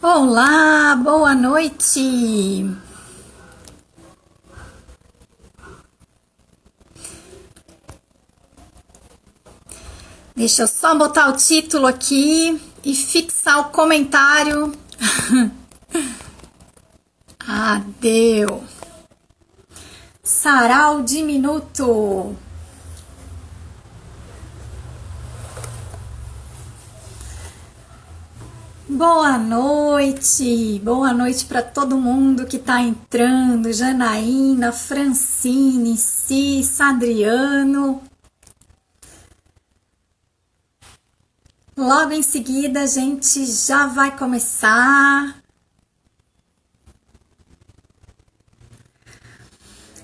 Olá, boa noite. Deixa eu só botar o título aqui e fixar o comentário. Deu. Sarau diminuto. Boa noite para todo mundo que está entrando, Janaína, Francine, Cissa, Adriano. Logo em seguida a gente já vai começar.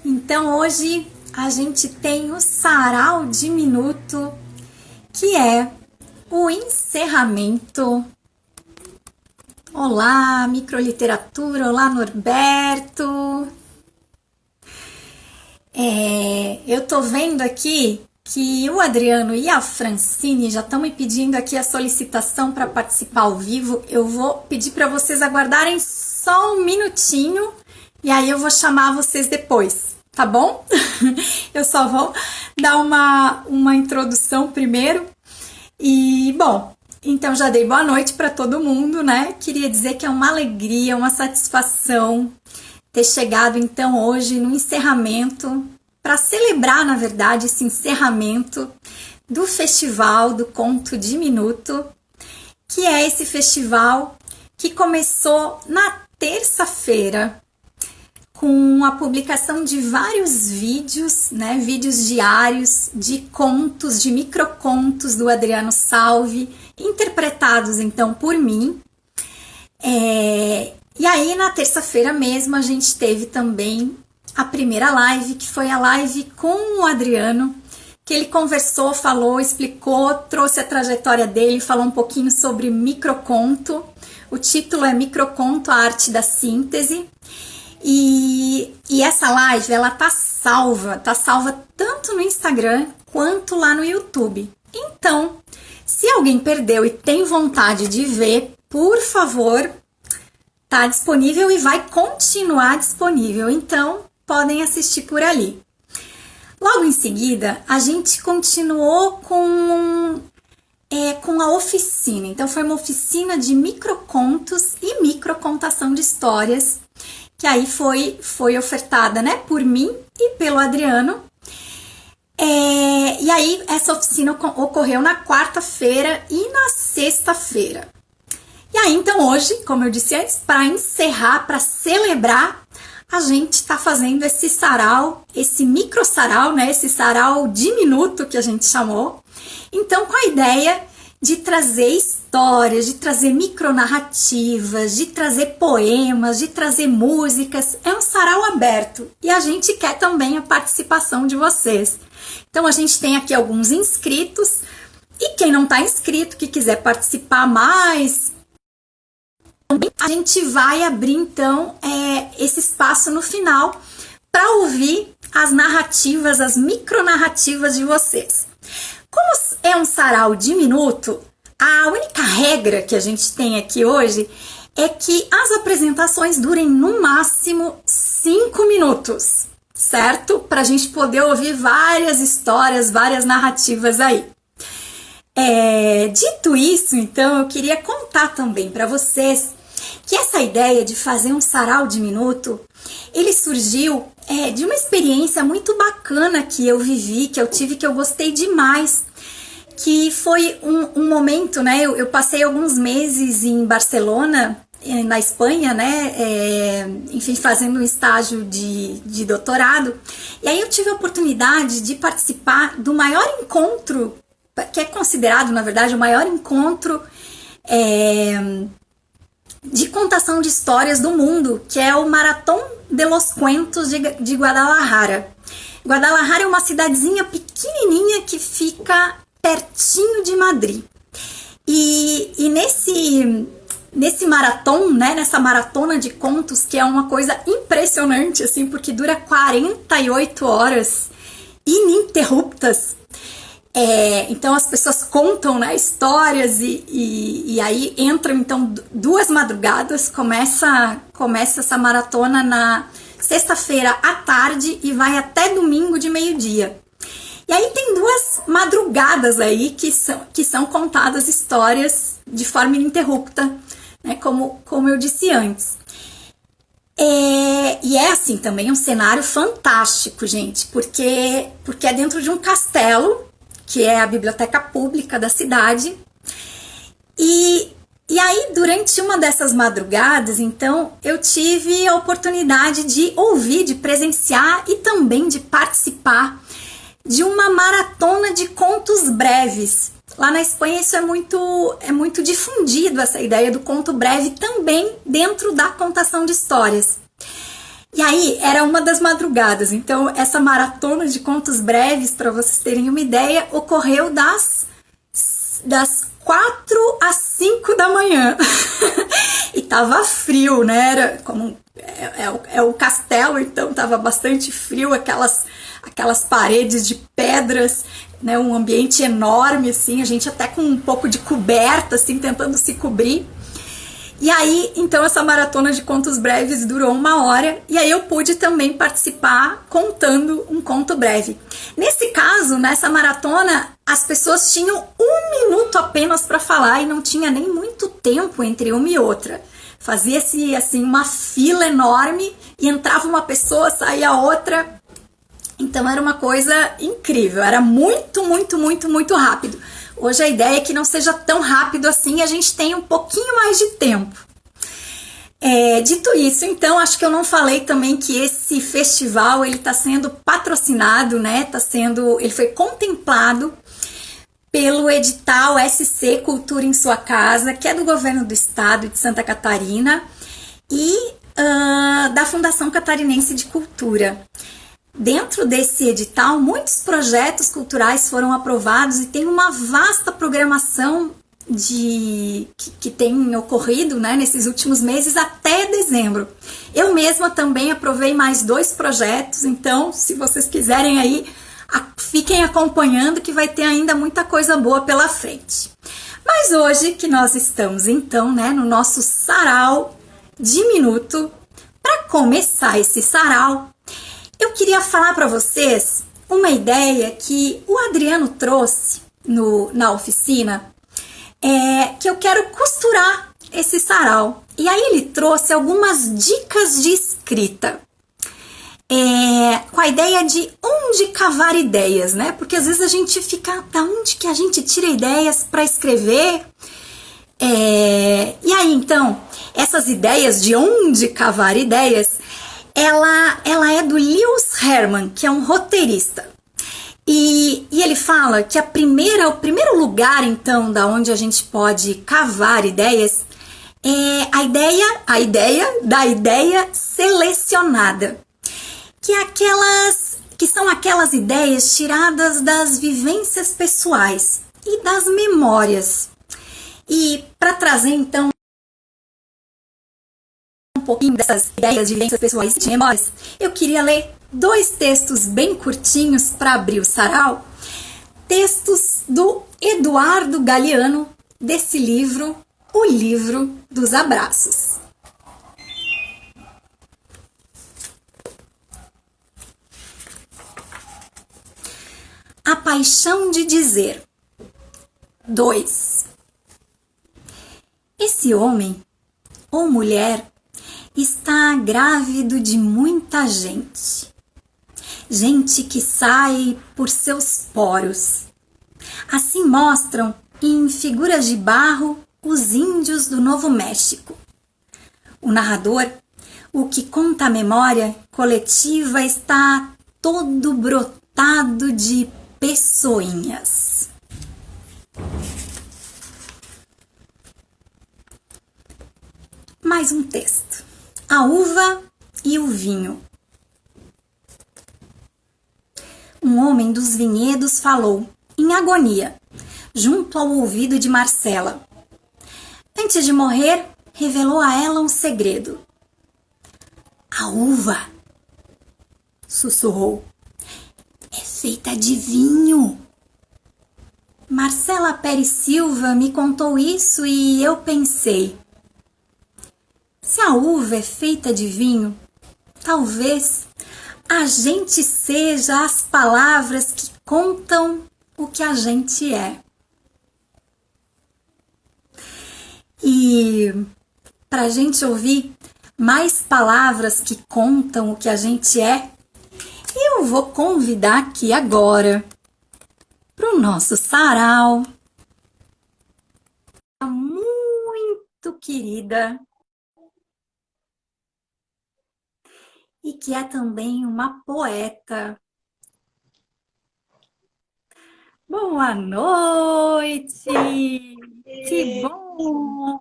Então hoje a gente tem o Sarau diminuto, que é o encerramento. Olá, microliteratura, olá, Norberto. Eu tô vendo aqui que o Adriano e a Francine já estão me pedindo aqui a solicitação para participar ao vivo. Eu vou pedir para vocês aguardarem só um minutinho e aí eu vou chamar vocês depois, tá bom? Eu só vou dar uma introdução primeiro. E, bom, então já dei boa noite para todo mundo, né? Queria dizer que é uma alegria, uma satisfação ter chegado então hoje no encerramento, para celebrar, na verdade, esse encerramento do Festival do Conto Diminuto, que é esse festival que começou na terça-feira com a publicação de vários vídeos, né, vídeos diários de contos, de microcontos do Adriano Salvi, interpretados então por mim. E aí na terça-feira mesmo a gente teve também a primeira live, que foi a live com o Adriano, que ele conversou, falou, explicou, trouxe a trajetória dele, falou um pouquinho sobre microconto. O título é Microconto, a Arte da Síntese. E essa live, ela tá salva tanto no Instagram quanto lá no YouTube. Então, se alguém perdeu e tem vontade de ver, por favor, tá disponível e vai continuar disponível. Então, podem assistir por ali. Logo em seguida, a gente continuou com a oficina. Então, foi uma oficina de microcontos e microcontação de histórias, que aí foi ofertada, né, por mim e pelo Adriano. E aí essa oficina ocorreu na quarta-feira e na sexta-feira. E aí então hoje, como eu disse antes, para encerrar, para celebrar, a gente está fazendo esse sarau, esse micro sarau, né, esse sarau diminuto que a gente chamou. Então com a ideia de trazer histórias, de trazer micronarrativas, de trazer poemas, de trazer músicas. É um sarau aberto e a gente quer também a participação de vocês. Então a gente tem aqui alguns inscritos e quem não está inscrito, que quiser participar mais, a gente vai abrir então esse espaço no final para ouvir as narrativas, as micronarrativas de vocês. Como é um sarau diminuto, a única regra que a gente tem aqui hoje é que as apresentações durem no máximo 5 minutos, certo? Para a gente poder ouvir várias histórias, várias narrativas aí. Dito isso, então, eu queria contar também para vocês que essa ideia de fazer um sarau diminuto, ele surgiu de uma experiência muito bacana que eu vivi, que eu tive, que eu gostei demais, que foi um momento, né, eu passei alguns meses em Barcelona, na Espanha, né, enfim, fazendo um estágio de doutorado, e aí eu tive a oportunidade de participar do maior encontro, que é considerado, na verdade, o maior encontro de contação de histórias do mundo, que é o Maratón de los Cuentos de Guadalajara. Guadalajara é uma cidadezinha pequenininha que fica pertinho de Madrid. E nesse maratão, né, nessa maratona de contos, que é uma coisa impressionante, assim, porque dura 48 horas ininterruptas, Então as pessoas contam, né, histórias e aí entram então 2 madrugadas, começa essa maratona na sexta-feira à tarde e vai até domingo de meio-dia. E aí tem 2 madrugadas aí que são contadas histórias de forma ininterrupta, né, como eu disse antes. E é assim também um cenário fantástico, gente, porque é dentro de um castelo, que é a biblioteca pública da cidade. E aí, durante uma dessas madrugadas, então, eu tive a oportunidade de ouvir, de presenciar e também de participar de uma maratona de contos breves. Lá na Espanha isso é muito difundido, essa ideia do conto breve também dentro da contação de histórias. E aí, era uma das madrugadas, então essa maratona de contos breves, para vocês terem uma ideia, ocorreu das 4 às 5 da manhã. E tava frio, né? Era como o castelo, então tava bastante frio, aquelas paredes de pedras, né? Um ambiente enorme, assim, a gente até com um pouco de coberta, assim, tentando se cobrir. E aí, então, essa maratona de contos breves durou 1 hora, e aí eu pude também participar contando um conto breve. Nesse caso, nessa maratona, as pessoas tinham 1 minuto apenas para falar e não tinha nem muito tempo entre uma e outra. Fazia-se, assim, uma fila enorme e entrava uma pessoa, saía outra. Então, era uma coisa incrível, era muito, muito, muito, muito rápido. Hoje a ideia é que não seja tão rápido assim e a gente tenha um pouquinho mais de tempo. Dito isso, então, acho que eu não falei também que esse festival ele está sendo patrocinado, né? Ele foi contemplado pelo edital SC Cultura em Sua Casa, que é do governo do estado de Santa Catarina e da Fundação Catarinense de Cultura. Dentro desse edital, muitos projetos culturais foram aprovados e tem uma vasta programação que tem ocorrido, né, nesses últimos meses até dezembro. Eu mesma também aprovei mais 2 projetos, então se vocês quiserem aí, fiquem acompanhando que vai ter ainda muita coisa boa pela frente. Mas hoje que nós estamos então, né, no nosso sarau de minuto, para começar esse sarau, eu queria falar para vocês uma ideia que o Adriano trouxe na oficina, que eu quero costurar esse sarau. E aí ele trouxe algumas dicas de escrita, com a ideia de onde cavar ideias, né? Porque às vezes a gente fica, da onde que a gente tira ideias para escrever? E aí então, essas ideias de onde cavar ideias, ela é do Lewis Herman, que é um roteirista. E ele fala que o primeiro lugar, então, da onde a gente pode cavar ideias é a ideia da ideia selecionada. Que são aquelas ideias tiradas das vivências pessoais e das memórias. E para trazer, então, um pouquinho dessas ideias de vivências pessoais e de memórias, eu queria ler 2 textos bem curtinhos para abrir o sarau, textos do Eduardo Galeano, desse livro, O Livro dos Abraços. A paixão de dizer. 2. Esse homem ou mulher está grávido de muita gente. Gente que sai por seus poros. Assim mostram em figuras de barro os índios do Novo México. O narrador, o que conta a memória coletiva, está todo brotado de pessoinhas. Mais um texto. A uva e o vinho. Um homem dos vinhedos falou, em agonia, junto ao ouvido de Marcela. Antes de morrer, revelou a ela um segredo. A uva, sussurrou, é feita de vinho. Marcela Pérez Silva me contou isso e eu pensei, se a uva é feita de vinho, talvez a gente seja as palavras que contam o que a gente é. E para a gente ouvir mais palavras que contam o que a gente é, eu vou convidar aqui agora para o nosso sarau a muito querida e que é também uma poeta. Boa noite! Que bom!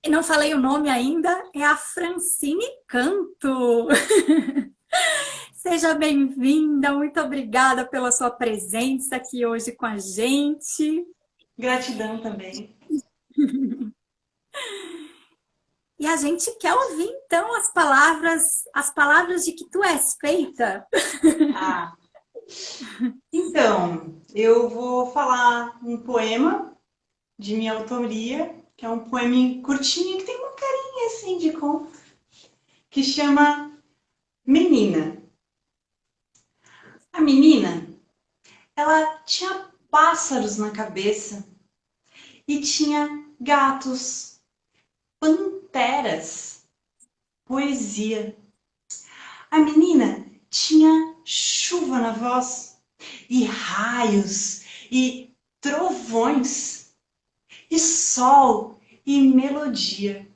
E não falei o nome ainda, é a Francine Canto. Seja bem-vinda, muito obrigada pela sua presença aqui hoje com a gente. Gratidão também. E a gente quer ouvir então as palavras de que tu és feita. Ah, então, eu vou falar um poema de minha autoria, que é um poema curtinho que tem uma carinha assim de conto, que chama Menina. A menina, ela tinha pássaros na cabeça e tinha gatos, panteras, poesia. A menina tinha chuva na voz e raios e trovões e sol e melodia.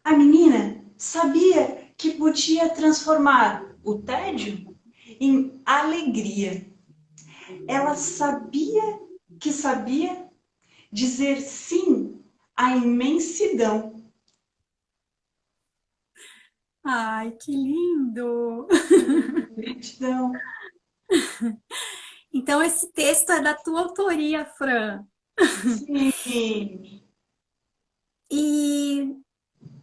A menina sabia que podia transformar o tédio em alegria. Ela sabia dizer sim à imensidão. Ai, que lindo! Gratidão. Então esse texto é da tua autoria, Fran. Sim. E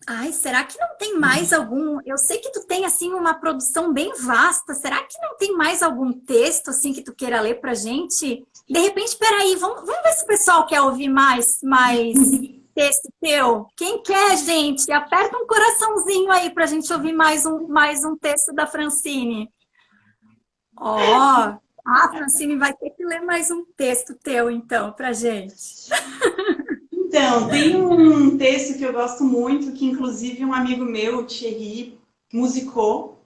ai, será que não tem mais algum? Eu sei que tu tem assim uma produção bem vasta. Será que não tem mais algum texto assim que tu queira ler pra gente? De repente, peraí, vamos ver se o pessoal quer ouvir mais texto teu. Quem quer, gente? Aperta um coraçãozinho aí pra gente ouvir mais um texto da Francine. Ó, a Francine vai ter que ler mais um texto teu então pra gente. Então, tem um texto que eu gosto muito, que inclusive um amigo meu, o Thierry, musicou,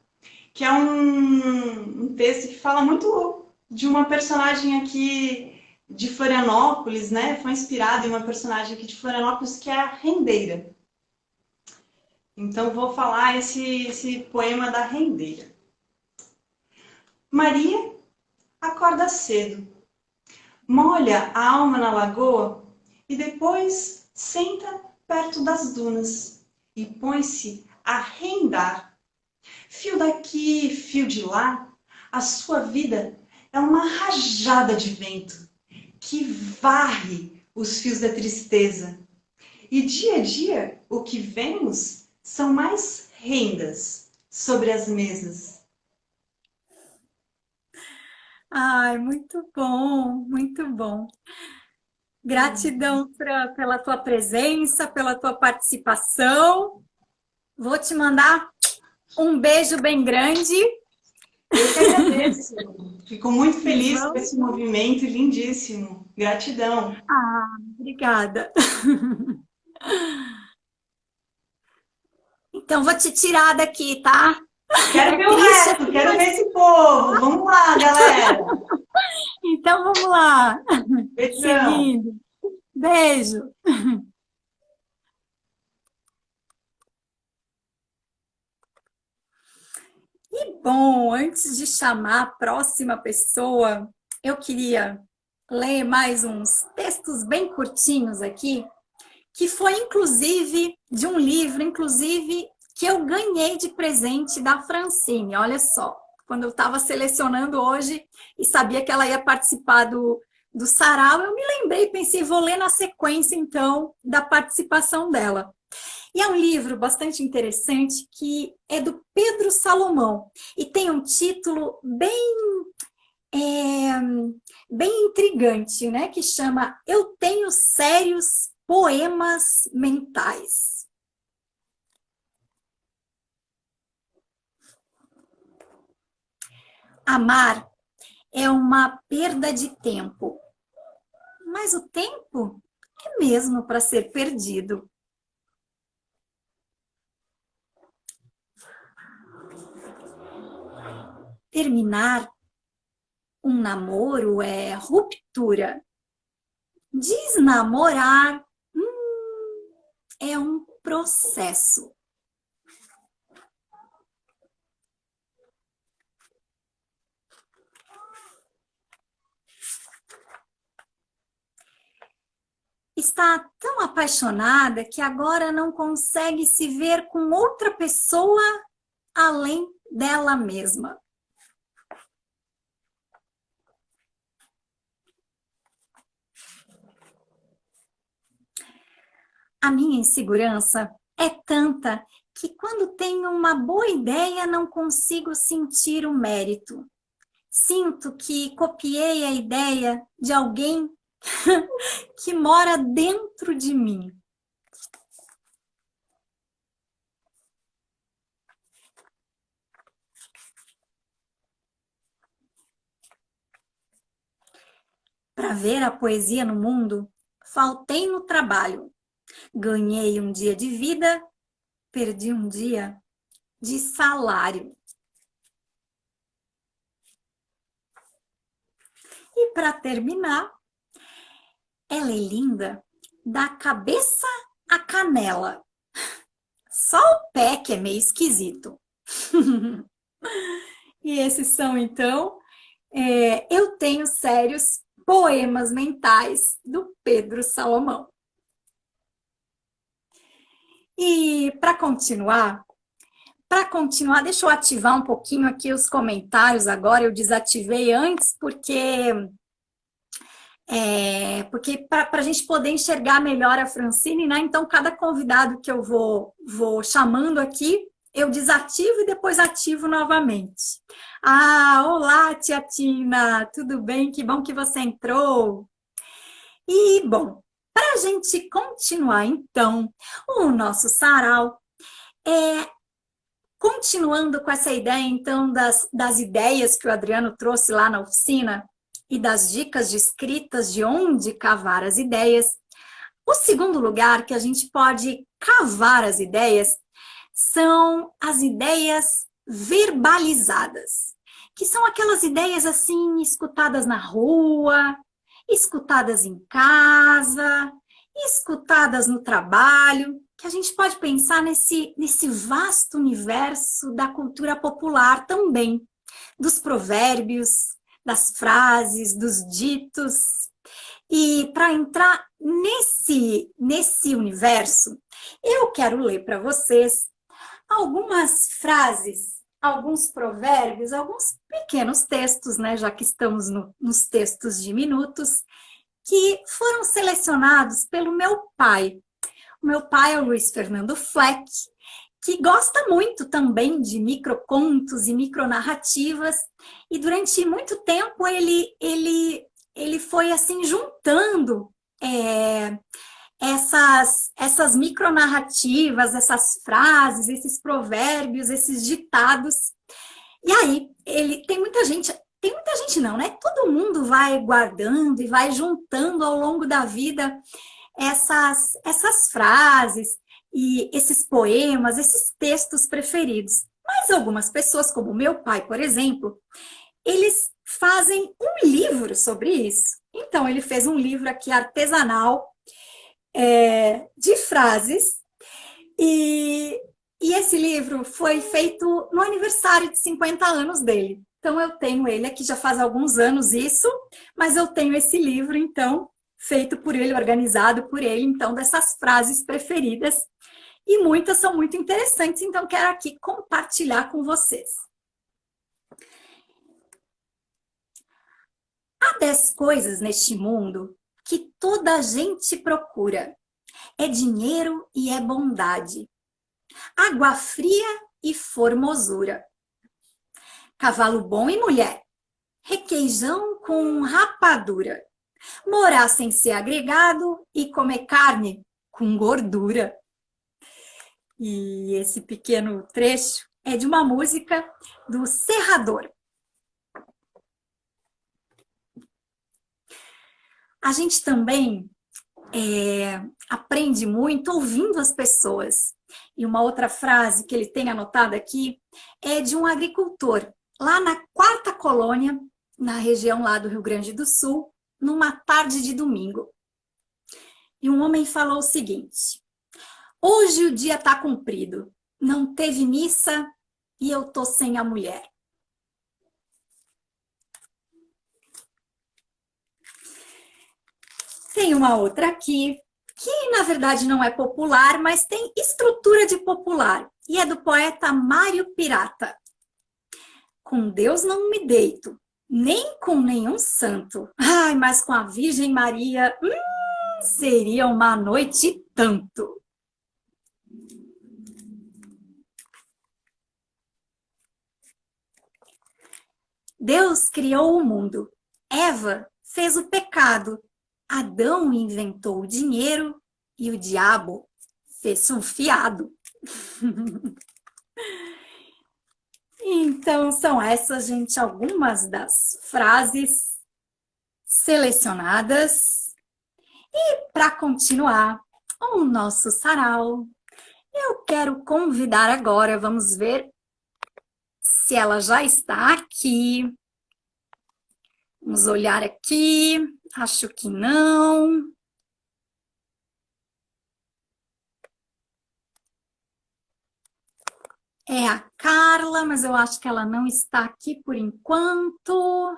que é um texto que fala muito de uma personagem aqui de Florianópolis, né? Foi inspirado em uma personagem aqui de Florianópolis, que é a Rendeira. Então, vou falar esse poema da Rendeira. Maria acorda cedo, molha a alma na lagoa e depois senta perto das dunas e põe-se a rendar. Fio daqui, fio de lá, a sua vida é uma rajada de vento que varre os fios da tristeza. E dia a dia o que vemos são mais rendas sobre as mesas. Ai, muito bom, muito bom. Gratidão pela tua presença, pela tua participação. Vou te mandar um beijo bem grande. Eu que agradeço. Fico muito E feliz com vamos. esse movimento lindíssimo. Gratidão. Obrigada. Então, vou te tirar daqui, tá? Quero É ver o triste resto, assim, quero ver mas... esse povo. Vamos lá, galera. Então, vamos lá. Beijão. Seguindo. Beijo. E bom, antes de chamar a próxima pessoa, eu queria ler mais uns textos bem curtinhos aqui, que foi inclusive de um livro, inclusive que eu ganhei de presente da Francine. Olha só, quando eu estava selecionando hoje e sabia que ela ia participar do sarau, eu me lembrei, pensei, vou ler na sequência então da participação dela. E é um livro bastante interessante que é do Pedro Salomão e tem um título bem bem intrigante, né? Que chama Eu Tenho Sérios Poemas Mentais. Amar é uma perda de tempo, mas o tempo é mesmo para ser perdido. Terminar um namoro é ruptura. Desnamorar é um processo. Está tão apaixonada que agora não consegue se ver com outra pessoa além dela mesma. A minha insegurança é tanta que quando tenho uma boa ideia não consigo sentir o mérito. Sinto que copiei a ideia de alguém que mora dentro de mim. Para ver a poesia no mundo, faltei no trabalho. Ganhei um dia de vida, perdi um dia de salário. E para terminar, ela é linda da cabeça à canela. Só o pé que é meio esquisito. E esses são, então, Eu Tenho Sérios Poemas Mentais, do Pedro Salomão. E para continuar, deixa eu ativar um pouquinho aqui os comentários agora. Eu desativei antes porque para a gente poder enxergar melhor a Francine, né? Então, cada convidado que eu vou chamando aqui, eu desativo e depois ativo novamente. Olá, tia Tina, tudo bem? Que bom que você entrou. E, bom, para a gente continuar, então, o nosso sarau, continuando com essa ideia, então, das ideias que o Adriano trouxe lá na oficina e das dicas de escritas de onde cavar as ideias, o segundo lugar que a gente pode cavar as ideias são as ideias verbalizadas, que são aquelas ideias assim, escutadas na rua, escutadas em casa, escutadas no trabalho, que a gente pode pensar nesse vasto universo da cultura popular também, dos provérbios, das frases, dos ditos. E para entrar nesse universo, eu quero ler para vocês algumas frases, alguns provérbios, alguns pequenos textos, né, já que estamos nos textos de minutos, que foram selecionados pelo meu pai. O meu pai é o Luiz Fernando Fleck, que gosta muito também de microcontos e micronarrativas, e durante muito tempo ele foi assim juntando essas micronarrativas, essas frases, esses provérbios, esses ditados. E aí, tem muita gente não, né? Todo mundo vai guardando e vai juntando ao longo da vida essas frases e esses poemas, esses textos preferidos. Mas algumas pessoas, como meu pai, por exemplo, eles fazem um livro sobre isso. Então, ele fez um livro aqui artesanal de frases, e esse livro foi feito no aniversário de 50 anos dele. Então, eu tenho ele aqui, já faz alguns anos isso, mas eu tenho esse livro, então, feito por ele, organizado por ele, então, dessas frases preferidas, e muitas são muito interessantes, então quero aqui compartilhar com vocês. Há 10 coisas neste mundo que toda a gente procura. É dinheiro e é bondade. Água fria e formosura. Cavalo bom e mulher. requeijão com rapadura, morar sem ser agregado e comer carne com gordura. E esse pequeno trecho é de uma música do Serrador. A gente também aprende muito ouvindo as pessoas. E uma outra frase que ele tem anotado aqui é de um agricultor, lá na 4ª colônia, na região lá do Rio Grande do Sul, numa tarde de domingo. E um homem falou o seguinte: hoje o dia está comprido, não teve missa e eu tô sem a mulher. Tem uma outra aqui, que na verdade não é popular, mas tem estrutura de popular, e é do poeta Mário Pirata. Com Deus não me deito, nem com nenhum santo. Ai, mas com a Virgem Maria, seria uma noite e tanto. Deus criou o mundo, Eva fez o pecado, Adão inventou o dinheiro e o diabo fez um fiado. Então, são essas, gente, algumas das frases selecionadas. E para continuar o nosso sarau, eu quero convidar agora, vamos ver se ela já está aqui. Vamos olhar aqui, acho que não. É a Carla, mas eu acho que ela não está aqui por enquanto.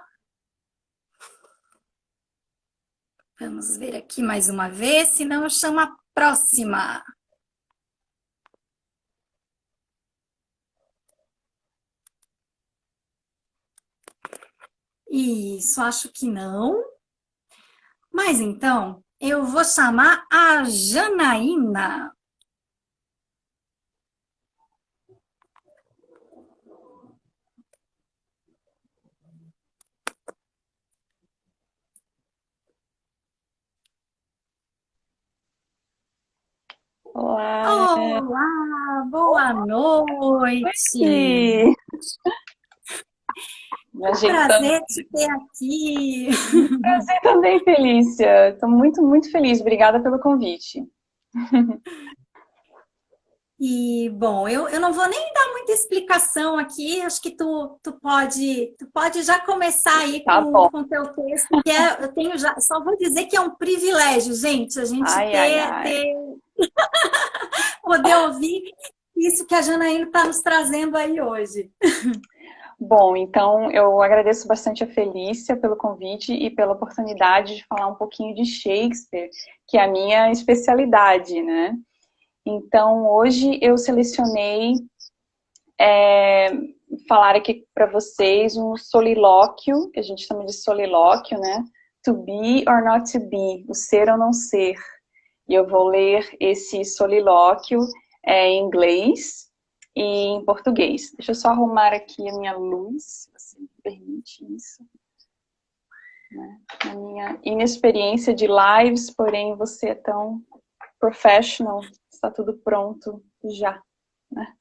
Vamos ver aqui mais uma vez, senão eu chamo a próxima. Isso, acho que não. Mas então, eu vou chamar a Janaína. Olá! Olá, boa noite! Oi. Prazer te ter aqui. Prazer também, Felícia. Estou muito, muito feliz. Obrigada pelo convite. E, bom, eu não vou nem dar muita explicação aqui, acho que tu pode já começar aí Tá com bom. o teu texto, que eu tenho já, só vou dizer que é um privilégio, gente, a gente poder ouvir isso que a Janaína está nos trazendo aí hoje. Bom, então eu agradeço bastante a Felícia pelo convite e pela oportunidade de falar um pouquinho de Shakespeare, que é a minha especialidade, né? Então, hoje eu selecionei falar aqui para vocês um solilóquio, que a gente chama de solilóquio, né? To be or not to be, o ser ou não ser. E eu vou ler esse solilóquio em inglês e em português. Deixa eu só arrumar aqui a minha luz, se você me permite isso. Na minha inexperiência de lives, porém você é tão professional, está tudo pronto já, né?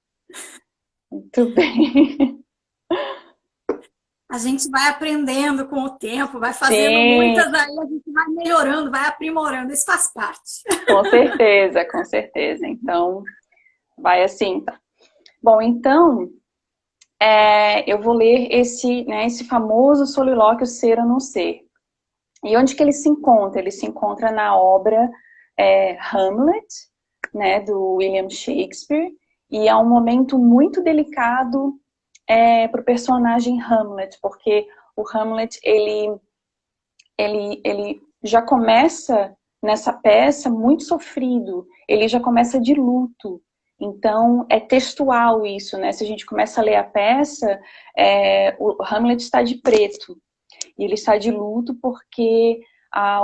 Muito bem. A gente vai aprendendo com o tempo, vai fazendo muitas, aí a gente vai melhorando, vai aprimorando, isso faz parte. Com certeza, com certeza. Então, vai assim. Tá? Bom, então, eu vou ler esse famoso solilóquio Ser ou Não Ser. E onde que ele se encontra? Ele se encontra na obra Hamlet, né, do William Shakespeare, e é um momento muito delicado para o personagem Hamlet, porque o Hamlet, ele já começa nessa peça muito sofrido, ele já começa de luto. Então, é textual isso, né? Se a gente começa a ler a peça, o Hamlet está de preto. E ele está de luto porque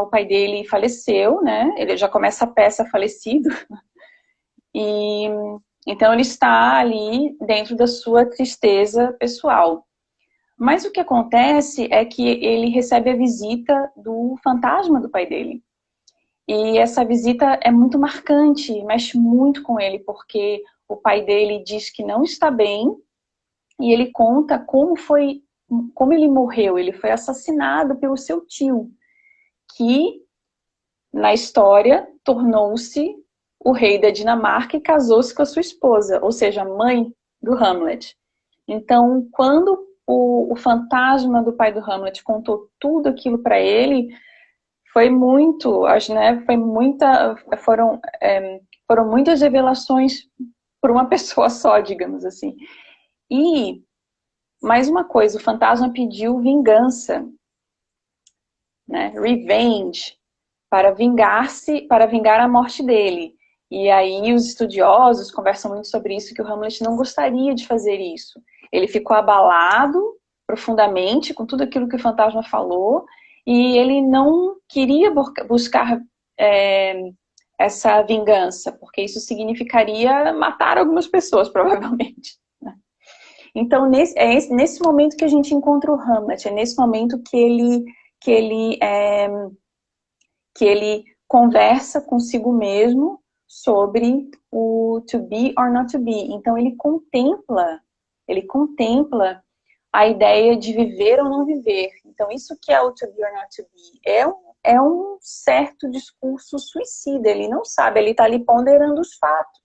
o pai dele faleceu, né? Ele já começa a peça falecido. E então ele está ali dentro da sua tristeza pessoal. Mas o que acontece é que ele recebe a visita do fantasma do pai dele. E essa visita é muito marcante, mexe muito com ele, porque o pai dele diz que não está bem, e ele conta como ele morreu. Ele foi assassinado pelo seu tio, que na história tornou-se o rei da Dinamarca e casou-se com a sua esposa, ou seja, a mãe do Hamlet. Então, quando o fantasma do pai do Hamlet contou tudo aquilo para ele, foi muito, né, foram muitas revelações por uma pessoa só, digamos assim. E, mais uma coisa, o fantasma pediu vingança, né, revenge, para vingar a morte dele. E aí os estudiosos conversam muito sobre isso, que o Hamlet não gostaria de fazer isso. Ele ficou abalado profundamente com tudo aquilo que o fantasma falou, e ele não queria buscar essa vingança, porque isso significaria matar algumas pessoas, provavelmente. Então, nesse momento que a gente encontra o Hamlet, é nesse momento que ele conversa consigo mesmo sobre o to be or not to be. Então, ele contempla a ideia de viver ou não viver. Então, isso que é o to be or not to be. É um certo discurso suicida. Ele não sabe, ele está ali ponderando os fatos.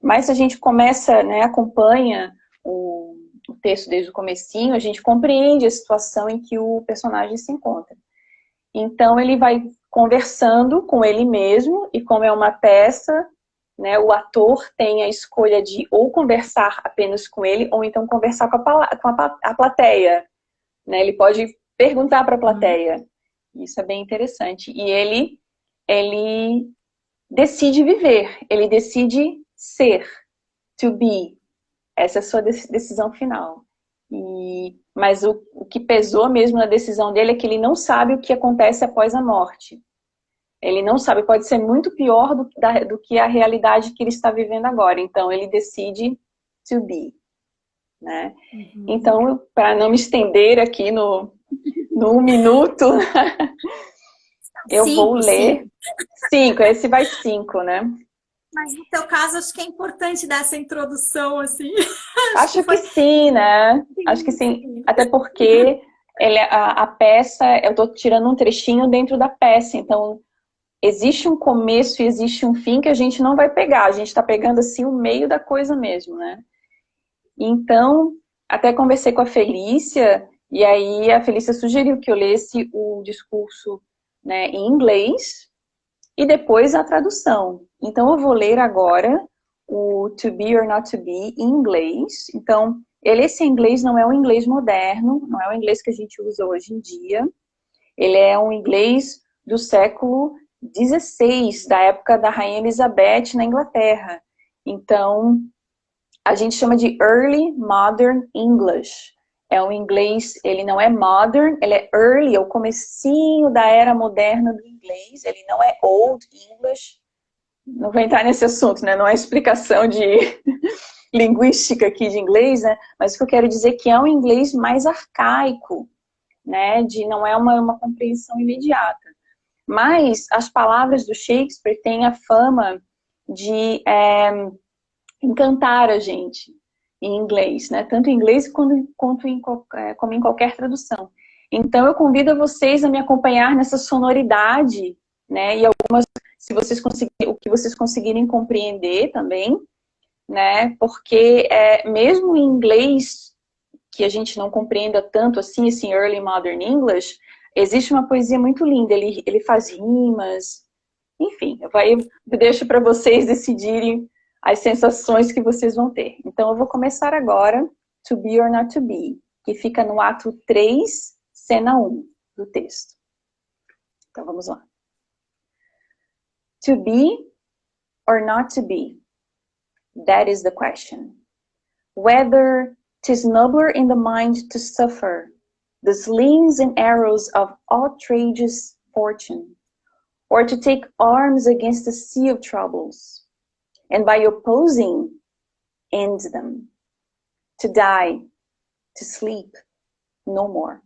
Mas se a gente começa, né, acompanha o texto desde o comecinho, a gente compreende a situação em que o personagem se encontra. Então, ele vai conversando com ele mesmo, e como é uma peça, né, o ator tem a escolha de ou conversar apenas com ele, ou então conversar com a plateia. Né? Ele pode perguntar para a plateia. Isso é bem interessante. E ele decide viver, ele decide ser, to be. Essa é a sua decisão final. Mas o que pesou mesmo na decisão dele é que ele não sabe o que acontece após a morte. Ele não sabe, pode ser muito pior do que a realidade que ele está vivendo agora. Então, ele decide to be. Né? Então, para não me estender aqui no 1 minuto, eu vou ler 5. Esse vai 5, né? Mas no teu caso, acho que é importante dar essa introdução, assim. Acho que sim, né? Acho que sim. Até porque a peça, eu estou tirando um trechinho dentro da peça, então existe um começo e existe um fim que a gente não vai pegar. A gente está pegando, assim, o meio da coisa mesmo, né? Então, até conversei com a Felícia, e aí a Felícia sugeriu que eu lesse o discurso, né, em inglês, e depois a tradução. Então, eu vou ler agora o To Be or Not To Be em inglês. Então, esse inglês não é um inglês moderno, não é o inglês que a gente usa hoje em dia. Ele é um inglês do século XVI, da época da Rainha Elizabeth na Inglaterra. Então, a gente chama de Early Modern English. É um inglês, ele não é modern, ele é early, é o comecinho da era moderna do inglês. Ele não é old English. Não vou entrar nesse assunto, né? Não é explicação de linguística aqui de inglês, né? Mas o que eu quero dizer é que é um inglês mais arcaico, né? Não é uma compreensão imediata. Mas as palavras do Shakespeare têm a fama de encantar a gente em inglês, né? Tanto em inglês como em qualquer tradução. Então, eu convido a vocês a me acompanhar nessa sonoridade, né? E algumas, o que vocês conseguirem compreender também, né? Porque mesmo em inglês, que a gente não compreenda tanto assim, esse Early Modern English, existe uma poesia muito linda. Ele faz rimas, enfim, eu deixo para vocês decidirem as sensações que vocês vão ter. Então, eu vou começar agora, To Be or Not To Be, que fica no ato 3, cena 1 do texto. Então, vamos lá. To be or not to be? That is the question. Whether 'tis nobler in the mind to suffer the slings and arrows of outrageous fortune, or to take arms against a sea of troubles, and by opposing, end them. To die, to sleep, no more.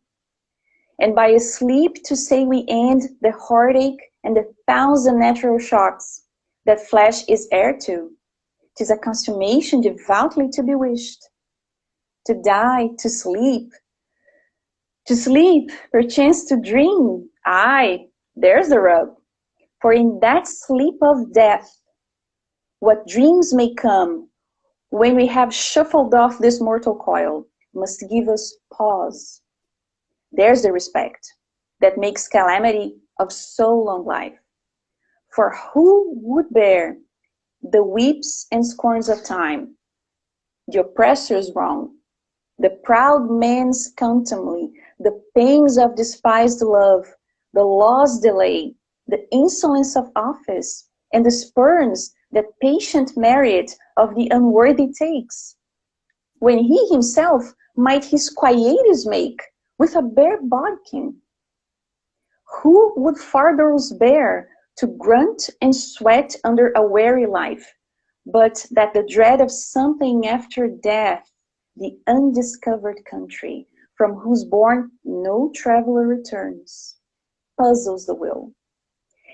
And by asleep to say we end the heartache and the 1,000 natural shocks that flesh is heir to. 'Tis a consummation devoutly to be wished. To die, to sleep, perchance to dream. Aye, there's the rub. For in that sleep of death, what dreams may come when we have shuffled off this mortal coil must give us pause. There's the respect that makes calamity of so long life. For who would bear the weeps and scorns of time, the oppressor's wrong, the proud man's contumely, the pains of despised love, the law's delay, the insolence of office, and the spurns that patient merit of the unworthy takes, when he himself might his quietus make with a bare bodkin? Who would farthers bear to grunt and sweat under a weary life, but that the dread of something after death, the undiscovered country, from whose bourne no traveler returns, puzzles the will,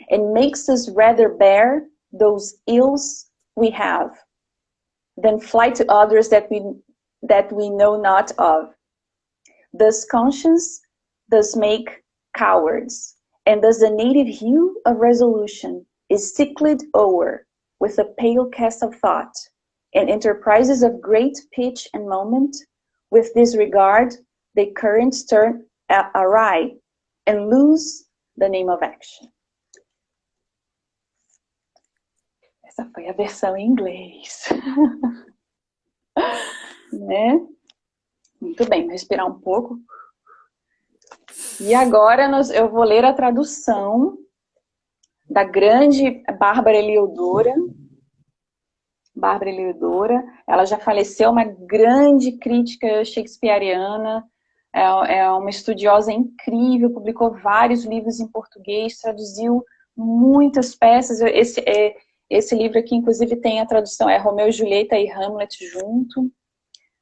and makes us rather bear those ills we have, than fly to others that we know not of. Thus conscience does make cowards, and thus the native hue of resolution is sickled o'er with a pale cast of thought, and enterprises of great pitch and moment, with disregard, they currents turn awry, and lose the name of action. Essa foi a versão em inglês. Né? Muito bem, vou respirar um pouco. E agora eu vou ler a tradução da grande Bárbara Heliodora. Bárbara Heliodora, ela já faleceu, uma grande crítica shakespeariana, é uma estudiosa incrível, publicou vários livros em português, traduziu muitas peças. Esse livro aqui, inclusive, tem a tradução, é Romeu e Julieta e Hamlet junto.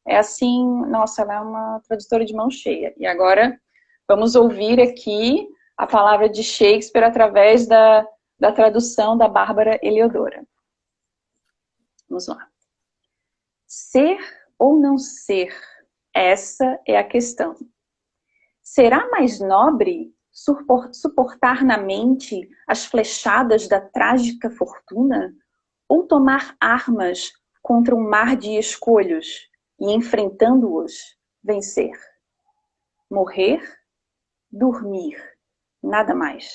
É assim, nossa, ela é uma tradutora de mão cheia. E agora vamos ouvir aqui a palavra de Shakespeare através da tradução da Bárbara Heliodora. Vamos lá. Ser ou não ser? Essa é a questão. Será mais nobre suportar na mente as flechadas da trágica fortuna ou tomar armas contra um mar de escolhos e, enfrentando-os, vencer? Morrer, dormir, nada mais.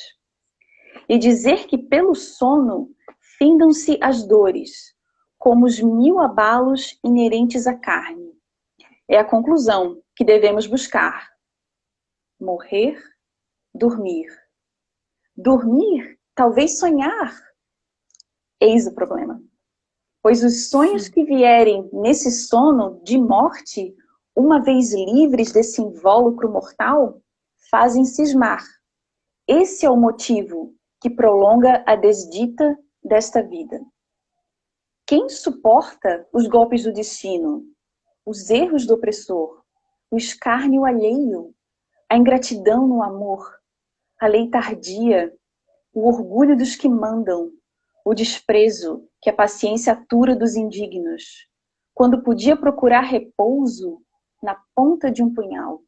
E dizer que pelo sono findam-se as dores, como os 1000 abalos inerentes à carne. É a conclusão que devemos buscar. Morrer, dormir. Dormir, talvez sonhar. Eis o problema. Pois os sonhos que vierem nesse sono de morte, uma vez livres desse invólucro mortal, fazem cismar. Esse é o motivo que prolonga a desdita desta vida. Quem suporta os golpes do destino, os erros do opressor, o escárnio alheio, a ingratidão no amor, a lei tardia, o orgulho dos que mandam, o desprezo que a paciência atura dos indignos, quando podia procurar repouso na ponta de um punhal?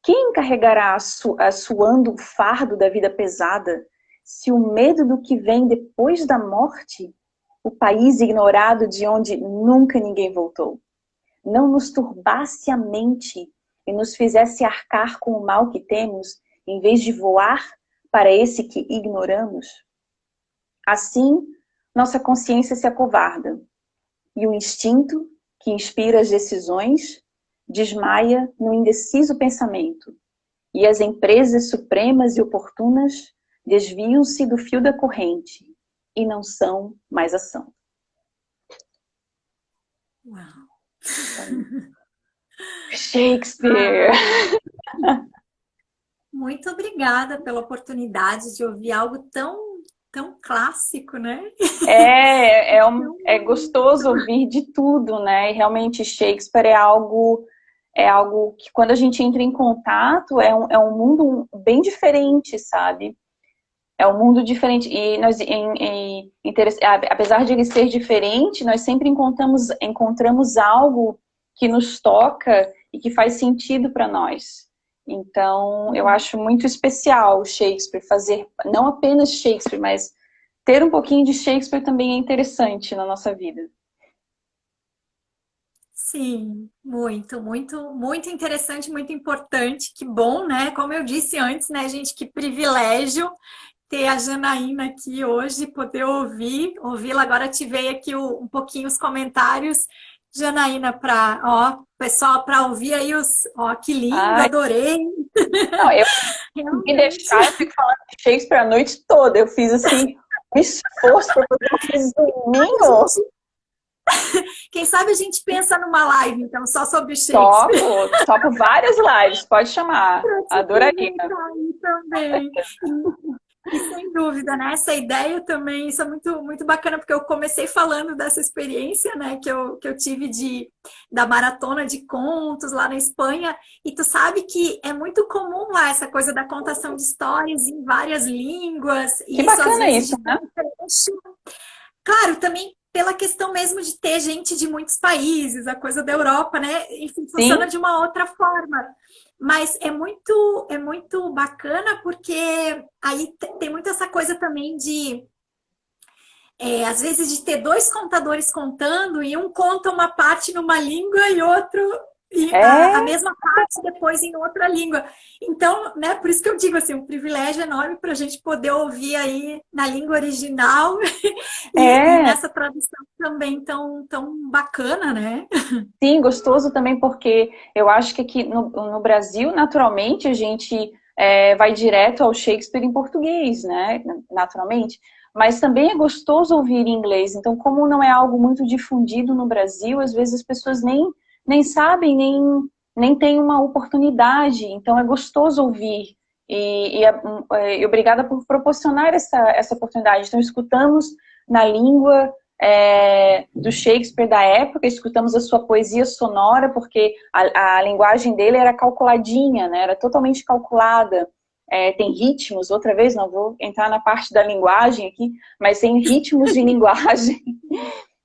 Quem carregará suando o fardo da vida pesada, se o medo do que vem depois da morte, o país ignorado de onde nunca ninguém voltou, não nos turbasse a mente e nos fizesse arcar com o mal que temos, em vez de voar para esse que ignoramos? Assim, nossa consciência se acovarda, e o instinto que inspira as decisões desmaia no indeciso pensamento, e as empresas supremas e oportunas desviam-se do fio da corrente e não são mais ação. Uau! Shakespeare! Muito obrigada pela oportunidade de ouvir algo tão clássico, né? É gostoso ouvir de tudo, né? E realmente Shakespeare é algo é algo que quando a gente entra em contato é um mundo bem diferente, sabe? É um mundo diferente. E nós, apesar de ele ser diferente, nós sempre encontramos algo que nos toca e que faz sentido para nós. Então, eu acho muito especial o Shakespeare fazer, não apenas Shakespeare, mas ter um pouquinho de Shakespeare também é interessante na nossa vida. Sim, muito, muito, muito interessante, muito importante. Que bom, né? Como eu disse antes, né, gente, que privilégio ter a Janaína aqui hoje, poder ouvi-la. Agora ativei aqui um pouquinho os comentários. Janaína, para, ó, pessoal, para ouvir aí ó, que lindo, Ai, adorei. não, eu me Realmente. deixar, eu fico falando de Shakespeare a noite toda. Eu fiz assim um esforço para fazer um resuminho. Quem sabe a gente pensa numa live, então, só sobre Shakespeare. Topo várias lives, pode chamar. Para te Adoraria. apresentar aí também. E sem dúvida, né? Essa ideia também, isso é muito, muito bacana, porque eu comecei falando dessa experiência, né, que eu tive da maratona de contos lá na Espanha, e tu sabe que é muito comum lá essa coisa da contação de histórias em várias línguas, Que e isso às bacana vezes isso, de né? um trecho. Claro, também pela questão mesmo de ter gente de muitos países, a coisa da Europa, né? Enfim, funciona Sim, de uma outra forma. Mas é muito bacana porque aí tem muito essa coisa também de, às vezes, de ter dois contadores contando e um conta uma parte numa língua e outro e a é, mesma parte depois em outra língua. Então, né, por isso que eu digo assim, um privilégio enorme para a gente poder ouvir aí na língua original e é, nessa tradução também tão bacana, né? sim, gostoso também porque eu acho que aqui no Brasil, naturalmente, a gente vai direto ao Shakespeare em português, né? Naturalmente. Mas também é gostoso ouvir em inglês. Então, como não é algo muito difundido no Brasil, às vezes as pessoas nem sabem, nem têm uma oportunidade. Então, é gostoso ouvir. E obrigada por proporcionar essa oportunidade. Então, escutamos na língua do Shakespeare da época, escutamos a sua poesia sonora, porque a linguagem dele era calculadinha, né? Era totalmente calculada. Tem ritmos, outra vez, não vou entrar na parte da linguagem aqui, mas tem ritmos de linguagem.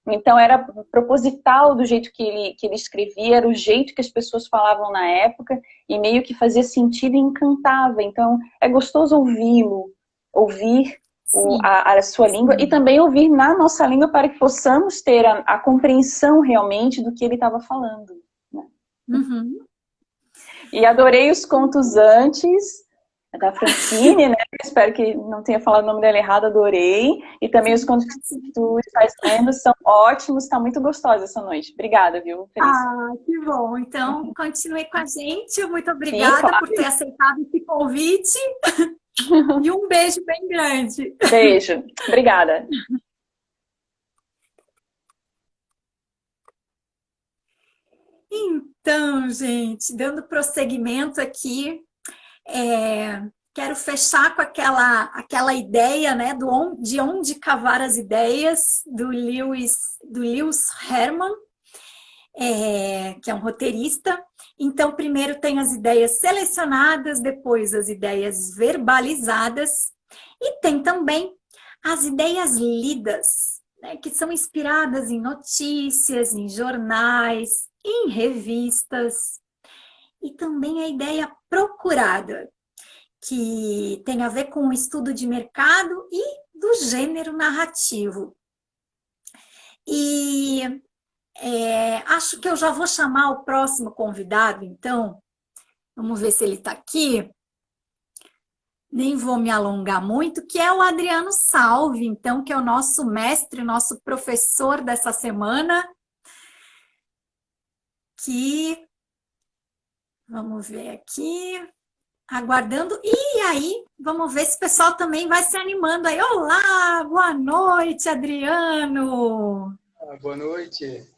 Então era proposital do jeito que ele escrevia, era o jeito que as pessoas falavam na época, e meio que fazia sentido e encantava. Então é gostoso ouvi-lo, ouvir Sim, a sua língua e sim. também ouvir na nossa língua para que possamos ter a compreensão realmente do que ele estava falando, né? Uhum. E adorei os contos antes, da Francine, né? Espero que não tenha falado o nome dela errado, adorei. E também os contos que tu estás lendo são ótimos, está muito gostosa essa noite. Obrigada, viu? Feliz. Ah, que bom. Então, continue com a gente. Muito Sim, obrigada por claro. ter aceitado esse convite e um beijo bem grande. Beijo. Obrigada. Então, gente, dando prosseguimento aqui, quero fechar com aquela ideia, né, de onde cavar as ideias do Lewis Herman, que é um roteirista. Então, primeiro tem as ideias selecionadas, depois as ideias verbalizadas, e tem também as ideias lidas, né, que são inspiradas em notícias, em jornais, em revistas, e também a ideia procurada, que tem a ver com o estudo de mercado e do gênero narrativo. E acho que eu já vou chamar o próximo convidado, então. Vamos ver se ele está aqui. Nem vou me alongar muito, que é o Adriano Salve, então, que é o nosso mestre, nosso professor dessa semana. Que vamos ver aqui, aguardando. E aí, vamos ver se o pessoal também vai se animando aí. Olá, boa noite, Adriano. Boa noite.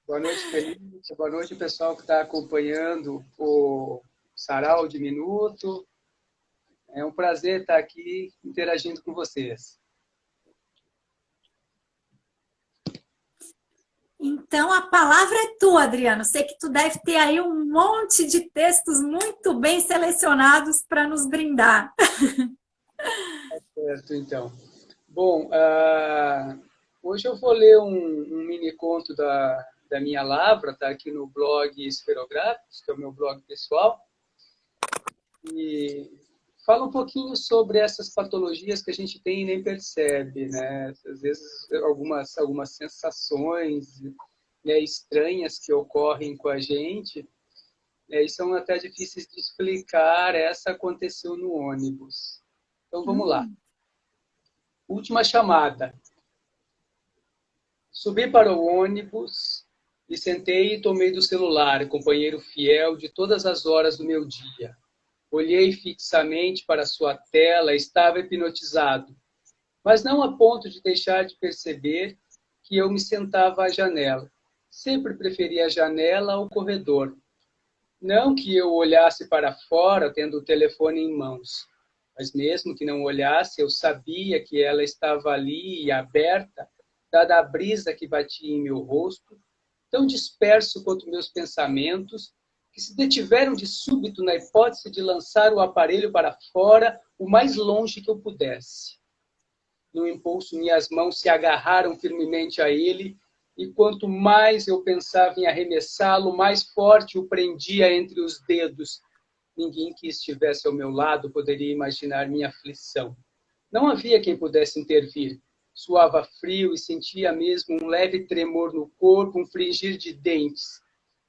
Boa noite, Felipe. Boa noite, pessoal que está acompanhando o Sarau de Minuto. É um prazer estar aqui interagindo com vocês. Então, a palavra é tua, Adriano. Sei que tu deve ter aí um monte de textos muito bem selecionados para nos brindar. Certo, então. Bom, hoje eu vou ler um mini conto da minha Lavra, tá aqui no blog Esferográficos, que é o meu blog pessoal, e fala um pouquinho sobre essas patologias que a gente tem e nem percebe, né? Às vezes algumas sensações, né, estranhas que ocorrem com a gente, e são até difíceis de explicar. Essa aconteceu no ônibus. Então vamos lá. Última chamada. Subi para o ônibus e sentei e tomei do celular, companheiro fiel de todas as horas do meu dia. Olhei fixamente para sua tela, estava hipnotizado, mas não a ponto de deixar de perceber que eu me sentava à janela. Sempre preferi a janela ao corredor. Não que eu olhasse para fora, tendo o telefone em mãos, mas mesmo que não olhasse, eu sabia que ela estava ali e aberta, dada a brisa que batia em meu rosto, tão disperso quanto meus pensamentos, que se detiveram de súbito na hipótese de lançar o aparelho para fora o mais longe que eu pudesse. No impulso, minhas mãos se agarraram firmemente a ele, e quanto mais eu pensava em arremessá-lo, mais forte o prendia entre os dedos. Ninguém que estivesse ao meu lado poderia imaginar minha aflição. Não havia quem pudesse intervir. Suava frio e sentia mesmo um leve tremor no corpo, um fringir de dentes.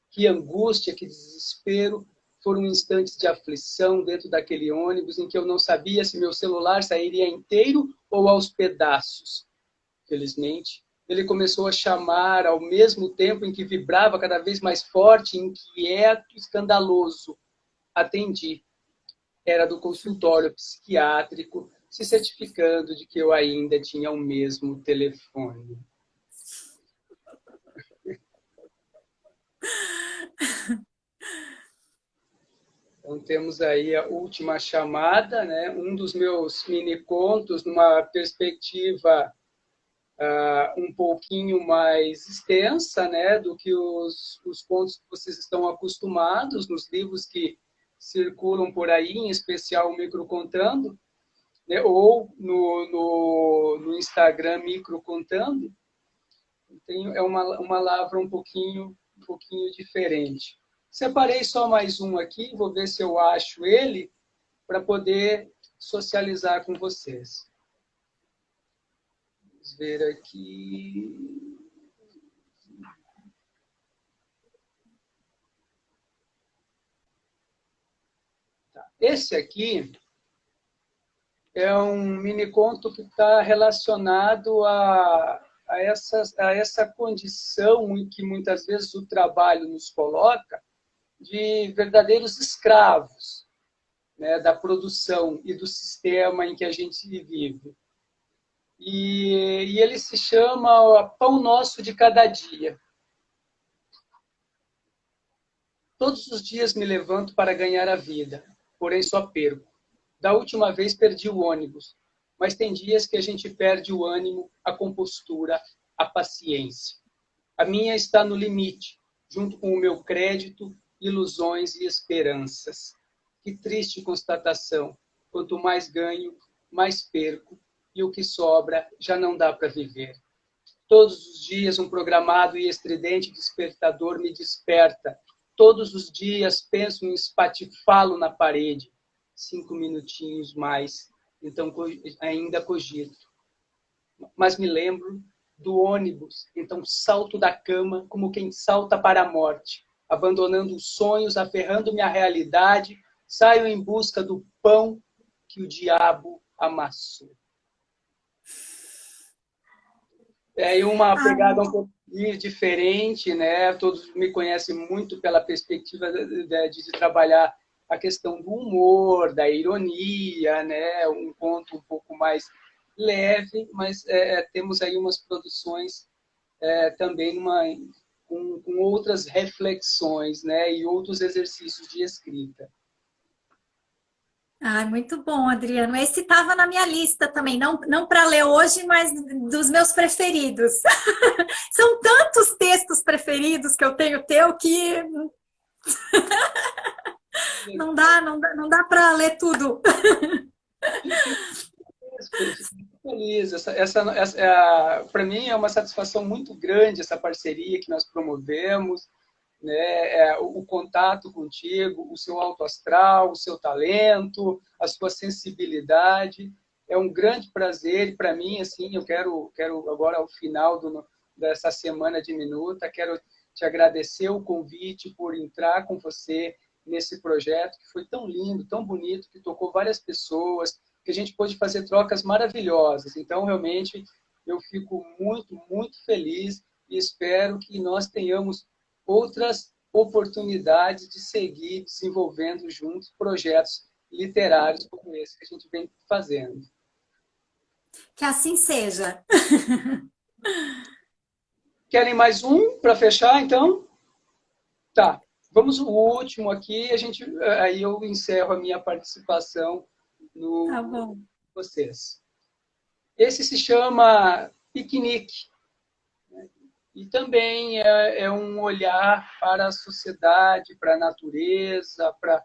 Que angústia, que desespero! Foram instantes de aflição dentro daquele ônibus em que eu não sabia se meu celular sairia inteiro ou aos pedaços. Felizmente, ele começou a chamar ao mesmo tempo em que vibrava cada vez mais forte, inquieto, escandaloso. Atendi. Era do consultório psiquiátrico, se certificando de que eu ainda tinha o mesmo telefone. Então, temos aí a última chamada, né? Um dos meus mini-contos, numa perspectiva um pouquinho mais extensa, né? Do que os contos que vocês estão acostumados, nos livros que circulam por aí, em especial o Micro Contando, né? Ou no Instagram Micro Contando. É uma lavra um pouquinho diferente. Separei só mais um aqui, vou ver se eu acho ele para poder socializar com vocês. Vamos ver aqui. Tá. Esse aqui é um mini conto que está relacionado a essa condição em que muitas vezes o trabalho nos coloca, de verdadeiros escravos, né, da produção e do sistema em que a gente vive. E ele se chama Pão Nosso de Cada Dia. Todos os dias me levanto para ganhar a vida, porém só perco. Da última vez perdi o ônibus, mas tem dias que a gente perde o ânimo, a compostura, a paciência. A minha está no limite, junto com o meu crédito, ilusões e esperanças. Que triste constatação. Quanto mais ganho, mais perco, e o que sobra já não dá para viver. Todos os dias um programado e estridente despertador me desperta. Todos os dias penso em espatifá-lo na parede. 5 minutinhos mais, então ainda cogito. Mas me lembro do ônibus, então salto da cama como quem salta para a morte, abandonando os sonhos, aferrando-me à realidade, saio em busca do pão que o diabo amassou. É uma pegada um pouquinho diferente, né? Todos me conhecem muito pela perspectiva de trabalhar a questão do humor, da ironia, né? Um conto um pouco mais leve, mas temos aí umas produções também com outras reflexões, né? E outros exercícios de escrita. Ai, muito bom, Adriano. Esse estava na minha lista também, não para ler hoje, mas dos meus preferidos. São tantos textos preferidos que eu tenho teu que não dá para ler tudo. Fico feliz. Para mim é uma satisfação muito grande essa parceria que nós promovemos, né? O contato contigo, o seu alto astral, o seu talento, a sua sensibilidade. É um grande prazer e para mim, assim, eu quero agora ao final dessa semana de Minuta, quero te agradecer o convite por entrar com você nesse projeto que foi tão lindo, tão bonito, que tocou várias pessoas, que a gente pôde fazer trocas maravilhosas. Então, realmente, eu fico muito, muito feliz e espero que nós tenhamos outras oportunidades de seguir desenvolvendo juntos projetos literários como esse que a gente vem fazendo. Que assim seja. Querem mais um para fechar, então? Tá. Vamos o último aqui, aí eu encerro a minha participação Tá no bom. vocês. Esse se chama Piquenique. E também é um olhar para a sociedade, para a natureza, para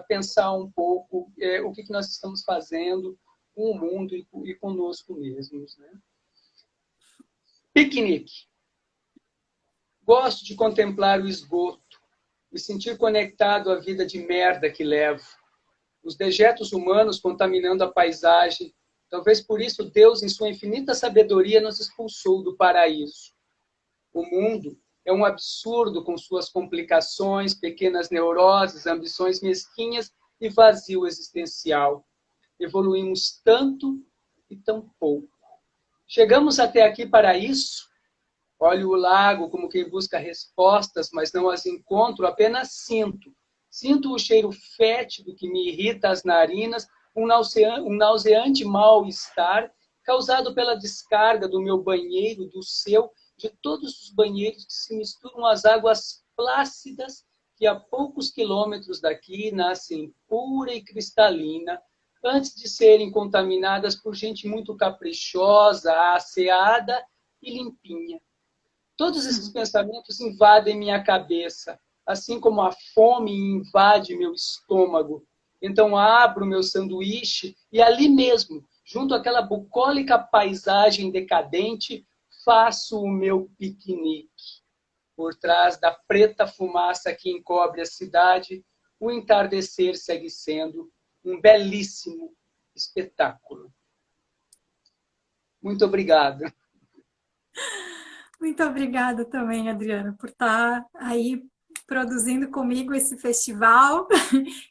pensar um pouco o que nós estamos fazendo com o mundo e conosco mesmos. Né? Piquenique. Gosto de contemplar o esgoto, me sentir conectado à vida de merda que levo. Os dejetos humanos contaminando a paisagem. Talvez por isso Deus, em sua infinita sabedoria, nos expulsou do paraíso. O mundo é um absurdo com suas complicações, pequenas neuroses, ambições mesquinhas e vazio existencial. Evoluímos tanto e tão pouco. Chegamos até aqui para isso? Olho o lago como quem busca respostas, mas não as encontro, apenas sinto. Sinto o cheiro fétido que me irrita as narinas, um nauseante mal-estar causado pela descarga do meu banheiro, do seu, de todos os banheiros que se misturam às águas plácidas que a poucos quilômetros daqui nascem pura e cristalina, antes de serem contaminadas por gente muito caprichosa, asseada e limpinha. Todos esses pensamentos invadem minha cabeça, assim como a fome invade meu estômago. Então abro meu sanduíche e ali mesmo, junto àquela bucólica paisagem decadente, faço o meu piquenique. Por trás da preta fumaça que encobre a cidade, o entardecer segue sendo um belíssimo espetáculo. Muito obrigado. Muito obrigada também, Adriana, por estar aí produzindo comigo esse festival.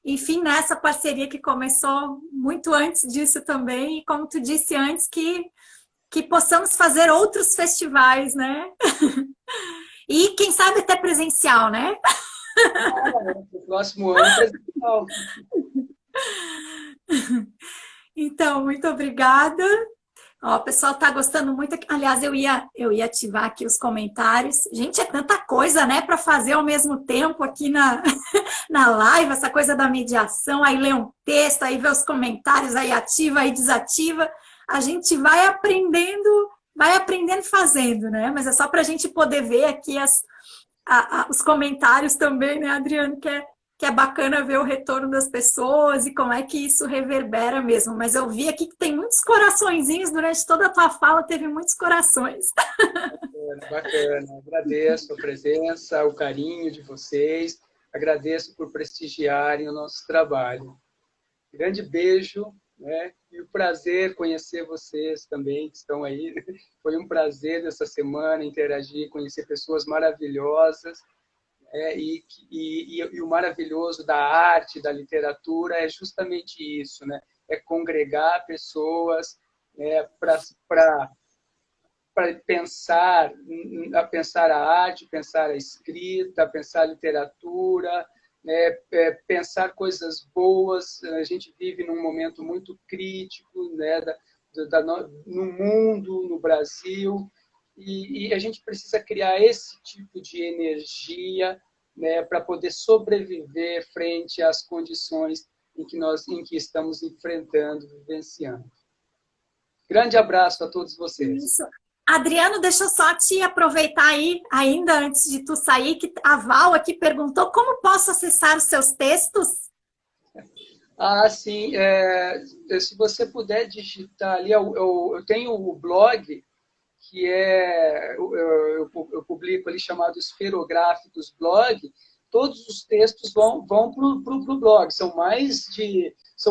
Enfim, nessa parceria que começou muito antes disso também, e como tu disse antes, que possamos fazer outros festivais, né? E quem sabe até presencial, né? No próximo ano, presencial. Então, muito obrigada. Ó, o pessoal tá gostando muito. Aliás, eu ia ativar aqui os comentários. Gente, é tanta coisa, né, para fazer ao mesmo tempo aqui na live, essa coisa da mediação, aí lê um texto, aí vê os comentários, aí ativa, aí desativa. A gente vai aprendendo fazendo, né? Mas é só para a gente poder ver aqui os comentários também, né, Adriano, que é bacana ver o retorno das pessoas e como é que isso reverbera mesmo. Mas eu vi aqui que tem muitos coraçõezinhos, durante toda a tua fala teve muitos corações. Bacana. Agradeço a presença, o carinho de vocês, agradeço por prestigiarem o nosso trabalho. Grande beijo, né? E o prazer conhecer vocês também, que estão aí. Foi um prazer essa semana interagir, conhecer pessoas maravilhosas. E o maravilhoso da arte, da literatura, é justamente isso, né? É congregar pessoas para pensar a arte, pensar a escrita, pensar a literatura, né? Pensar coisas boas. A gente vive num momento muito crítico, né? No mundo, no Brasil, e a gente precisa criar esse tipo de energia, né, para poder sobreviver frente às condições em que estamos enfrentando, vivenciando. Grande abraço a todos vocês. Isso. Adriano, deixa eu só te aproveitar aí, ainda antes de tu sair, que a Val aqui perguntou como posso acessar os seus textos? Sim. Se você puder digitar ali, eu tenho o blog, que eu publico ali, chamado Esferográficos Blog. Todos os textos vão para o blog. São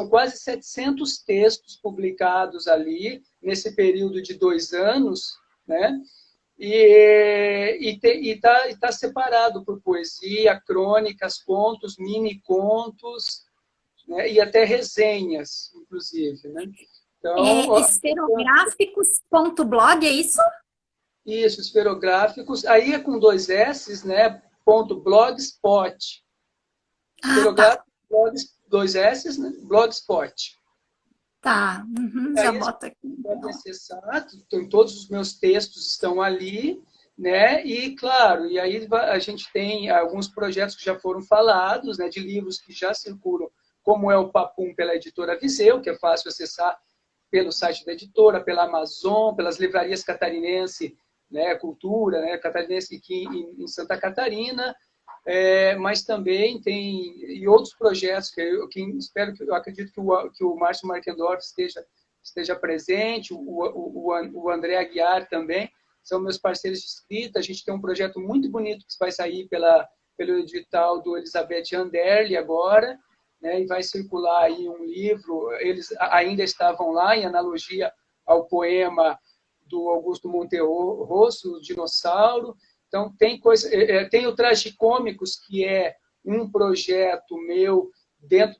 quase 700 textos publicados ali, nesse período de 2 anos, né? E tá separado por poesia, crônicas, contos, mini-contos, né? E até resenhas, inclusive, né? Então, esferográficos.blog, é isso? Isso, esferográficos. Aí é com 2 S's, né? .blogspot. Esferográficos, Tá. 2 S's, né? Blogspot. Tá, já boto aqui. Pode acessar, todos os meus textos estão ali, né? E, claro, e aí a gente tem alguns projetos que já foram falados, né? De livros que já circulam, como é o Papum pela editora Viseu, que é fácil acessar pelo site da editora, pela Amazon, pelas livrarias catarinense, né? Cultura, né? Catarinense aqui em Santa Catarina. Mas também tem outros projetos que eu acredito que o Márcio Markendorf esteja presente, o André Aguiar também, são meus parceiros de escrita. A gente tem um projeto muito bonito que vai sair pelo edital do Elizabeth Anderle agora, né, e vai circular aí um livro. Eles ainda estavam lá, em analogia ao poema do Augusto Monteiro Rosso, o Dinossauro. Então, tem o Tragicômicos, que é um projeto meu dentro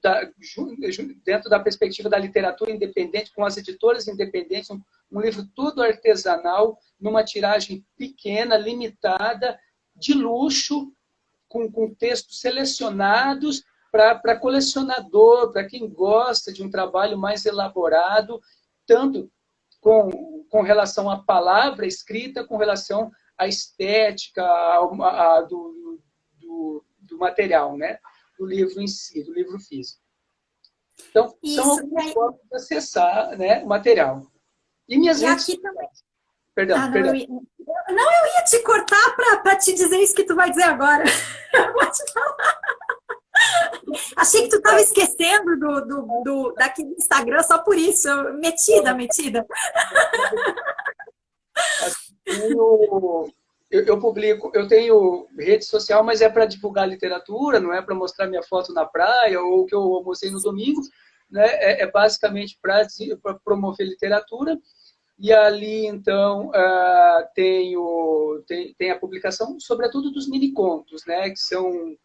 da perspectiva da literatura independente, com as editoras independentes, um livro todo artesanal, numa tiragem pequena, limitada, de luxo, com textos selecionados para colecionador, para quem gosta de um trabalho mais elaborado, tanto com relação à palavra escrita, com relação à estética do material, né? Do livro em si, do livro físico. Então, são algumas formas de acessar, né, o material. E minhas redes aqui também. Perdão. Eu ia te cortar para te dizer isso que tu vai dizer agora. Eu vou te falar. Achei que tu estava esquecendo daqui do Instagram só por isso. Metida. Eu publico, eu tenho rede social, mas é para divulgar literatura, não é para mostrar minha foto na praia ou o que eu almocei no domingo, né? É basicamente para promover literatura. E ali, então, tem a publicação, sobretudo, dos mini-contos, né? Que são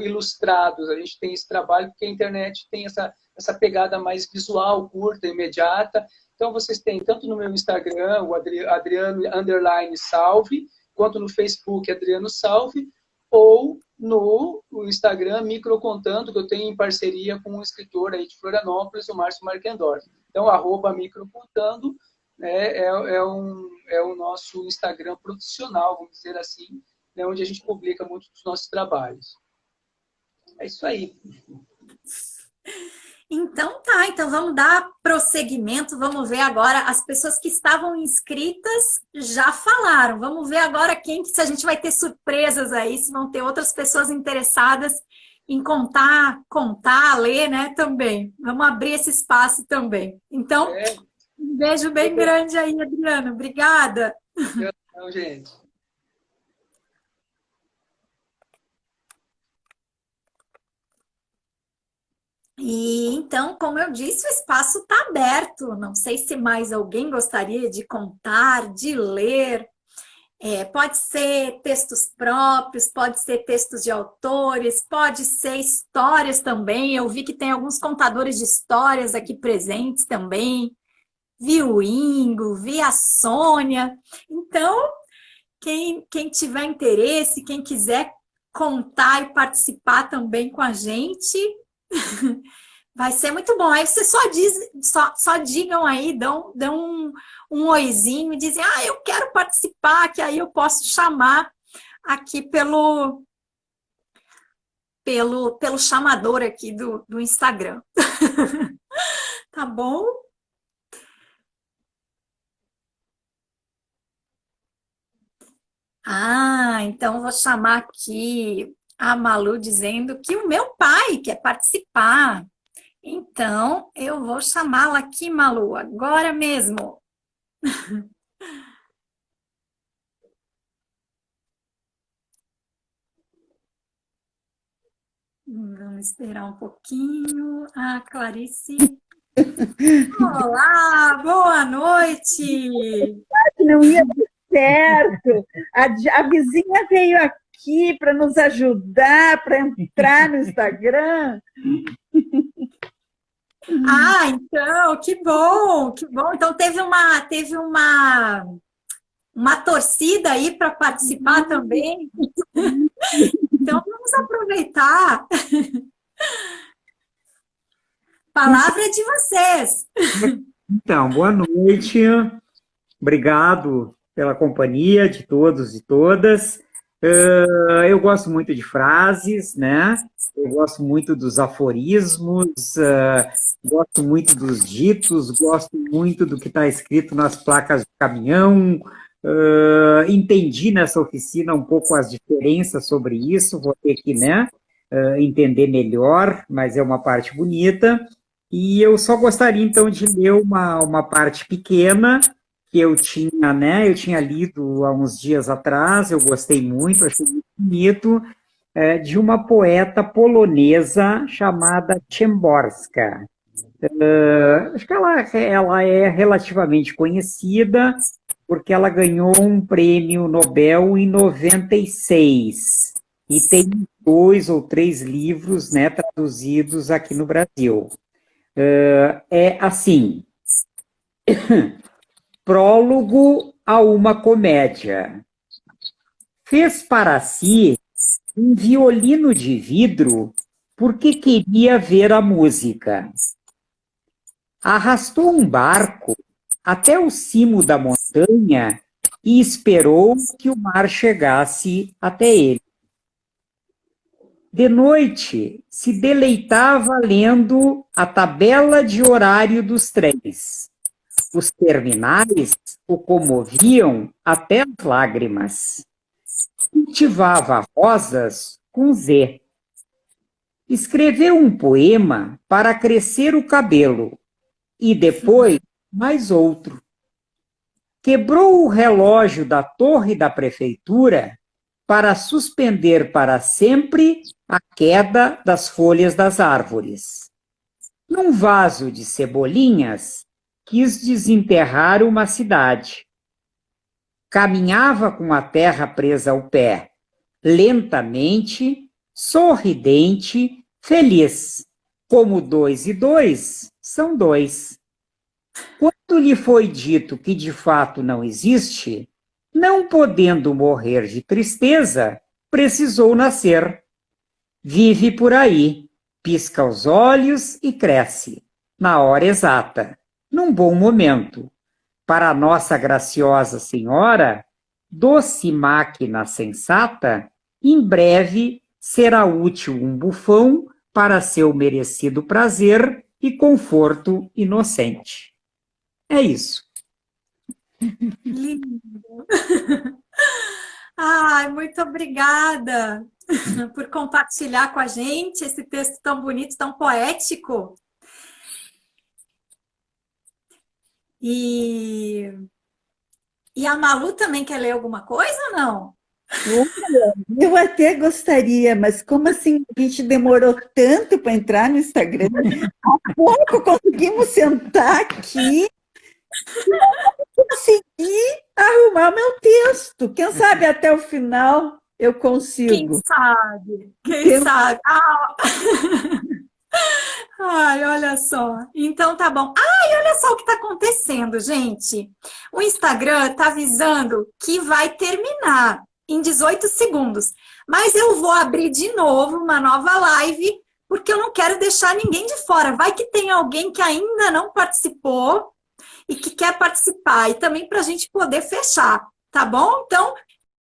ilustrados. A gente tem esse trabalho porque a internet tem essa pegada mais visual, curta, imediata. Então, vocês têm tanto no meu Instagram, o Adriano_Salve, quanto no Facebook, Adriano Salve, ou no Instagram, Microcontando, que eu tenho em parceria com um escritor aí de Florianópolis, o Márcio Markendorf. Então, @Microcontando, né, é o nosso Instagram profissional, vamos dizer assim, né, onde a gente publica muitos dos nossos trabalhos. É isso aí. Então tá, então vamos dar prosseguimento, vamos ver agora, as pessoas que estavam inscritas já falaram, vamos ver agora se a gente vai ter surpresas aí, se vão ter outras pessoas interessadas em contar, ler, né, também. Vamos abrir esse espaço também. Então, um beijo bem grande aí, Adriano, obrigada. Tchau, gente. E então, como eu disse, o espaço está aberto. Não sei se mais alguém gostaria de contar, de ler. Pode ser textos próprios, pode ser textos de autores, pode ser histórias também. Eu vi que tem alguns contadores de histórias aqui presentes também. Vi o Ingo, vi a Sônia. Então, quem tiver interesse, quem quiser contar e participar também com a gente, vai ser muito bom. Aí vocês só digam aí, dão um oizinho e dizem, eu quero participar, que aí eu posso chamar aqui pelo pelo chamador aqui do Instagram. Tá bom? Ah, então vou chamar aqui a Malu dizendo que o meu pai quer participar. Então, eu vou chamá-la aqui, Malu, agora mesmo. Vamos esperar um pouquinho. Ah, Clarice. Olá, boa noite. Não ia dar certo. A vizinha veio aqui para nos ajudar, para entrar no Instagram. Ah, então, que bom, que bom. Então teve uma torcida aí para participar também. Então vamos aproveitar. Palavra é de vocês. Então, boa noite. Obrigado pela companhia de todos e todas. Eu gosto muito de frases, né? Eu gosto muito dos aforismos, gosto muito dos ditos, gosto muito do que está escrito nas placas de caminhão. Entendi nessa oficina um pouco as diferenças sobre isso, vou ter que, né, entender melhor, mas é uma parte bonita. E eu só gostaria, então, de ler uma parte pequena que eu tinha, né, eu tinha lido há uns dias atrás, eu gostei muito, achei muito bonito, de uma poeta polonesa chamada Szymborska. Acho que ela é relativamente conhecida, porque ela ganhou um prêmio Nobel em 96, e tem 2 ou 3 livros, né, traduzidos aqui no Brasil. É assim, prólogo a uma comédia. Fez para si um violino de vidro porque queria ver a música. Arrastou um barco até o cimo da montanha e esperou que o mar chegasse até ele. De noite, se deleitava lendo a tabela de horário dos trens. Os terminais o comoviam até as lágrimas. Cultivava rosas com Z. Escreveu um poema para crescer o cabelo e depois mais outro. Quebrou o relógio da torre da prefeitura para suspender para sempre a queda das folhas das árvores. Num vaso de cebolinhas, quis desenterrar uma cidade. Caminhava com a terra presa ao pé, lentamente, sorridente, feliz. Como 2 e 2 são 2. Quando lhe foi dito que de fato não existe, não podendo morrer de tristeza, precisou nascer. Vive por aí, pisca os olhos e cresce, na hora exata, num bom momento. Para a nossa graciosa senhora, doce máquina sensata, em breve será útil um bufão para seu merecido prazer e conforto inocente. É isso. Lindo. Ai, muito obrigada por compartilhar com a gente esse texto tão bonito, tão poético. E a Malu também quer ler alguma coisa ou não? Eu até gostaria, mas como assim a gente demorou tanto para entrar no Instagram? Há pouco conseguimos sentar aqui e conseguir arrumar meu texto. Quem sabe até o final eu Quem consigo. sabe? Quem sabe? Ah. Ai, olha só. Então tá bom. Ai, olha só o que está acontecendo, gente. O Instagram está avisando que vai terminar em 18 segundos. Mas eu vou abrir de novo uma nova live, porque eu não quero deixar ninguém de fora. Vai que tem alguém que ainda não participou e que quer participar. E também para a gente poder fechar, tá bom? Então,